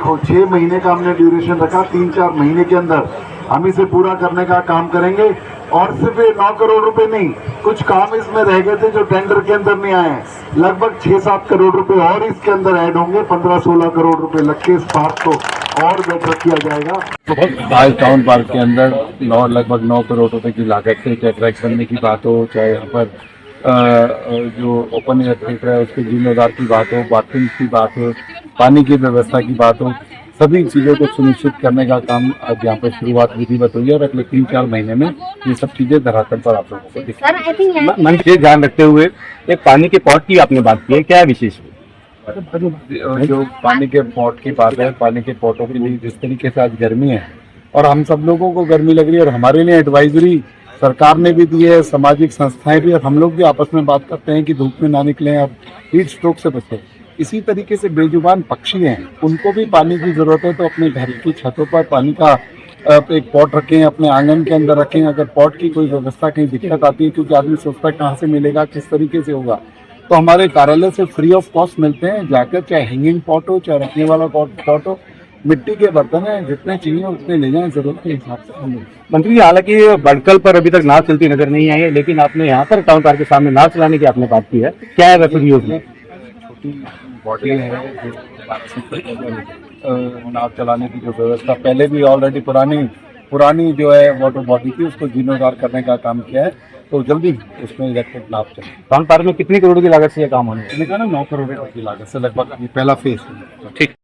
तो 6 महीने का हमने ड्यूरेशन रखा, 3-4 महीने के अंदर हम इसे पूरा करने का काम करेंगे। और सिर्फ ये 9 करोड़ रुपए नहीं, कुछ काम इसमें रह गए थे जो टेंडर के अंदर नहीं आए, लगभग 6-7 करोड़ रुपए और इसके अंदर ऐड होंगे। 15-16 करोड़ रुपए लग के इस पार्क को और बेटर किया जाएगा। आज टाउन पार्क के अंदर लगभग 9 करोड़ रुपए की लागत से चाहे ट्रैक बनने की बात हो, चाहे यहाँ पर जो ओपन एयर थिएटर है उसके जीर्णोद्धार की बात हो, बाथरूम की बात हो, पानी की व्यवस्था की बात हो, सभी चीज़ों को सुनिश्चित करने का काम आज यहाँ पर शुरुआत विधिवत हुई है और अगले 3-4 महीने में ये सब चीज़ें धरातल पर आप लोगों को दिखेंगी। मंत्री ध्यान रखते हुए एक पानी के पॉट की आपने बात की है, क्या है विशेष? जो पानी के पॉट की बात है, पानी के पॉटों के लिए जिस तरीके से आज गर्मी है और हम सब लोगों को गर्मी लग रही है और हमारे लिए एडवाइजरी सरकार ने भी दी है, सामाजिक संस्थाएं भी, और हम लोग भी आपस में बात करते हैं कि धूप में ना निकलें और हीट स्ट्रोक से बचें। इसी तरीके से बेजुबान पक्षी हैं, उनको भी पानी की जरूरत है, तो अपने घर की छतों पर पानी का एक पॉट रखें, अपने आंगन के अंदर रखें। अगर पॉट की कोई व्यवस्था कहीं दिक्कत आती है, क्योंकि आदमी सोचता है कहाँ से मिलेगा, किस तरीके से होगा, तो हमारे कार्यालय से फ्री ऑफ कॉस्ट मिलते हैं। जाकर चाहे हैंगिंग पॉट हो, चाहे रखने वाला पॉट हो, मिट्टी के बर्तन है, जितने चाहिए उतने ले जाएं जरूरत के हिसाब से। मंत्री जी, हालांकि बड़कल पर अभी तक नाव चलती नजर नहीं आई है, लेकिन आपने यहाँ पर टाउन पार्क के सामने नाव चलाने की आपने बात की है, क्या है वैसे योजना? छोटी बॉडी है जो नाव चलाने की जो व्यवस्था पहले भी ऑलरेडी पुरानी जो है वाटर बॉडी थी, उसको जीर्णोद्धार करने का काम किया है, तो जल्दी उसमें इलेक्ट्रिक नाव चले। टाउन पार्क में कितनी करोड़ की लागत से यह काम होने? मैंने कहा ना 9 करोड़ की लागत से लगभग ये पहला फेज। ठीक।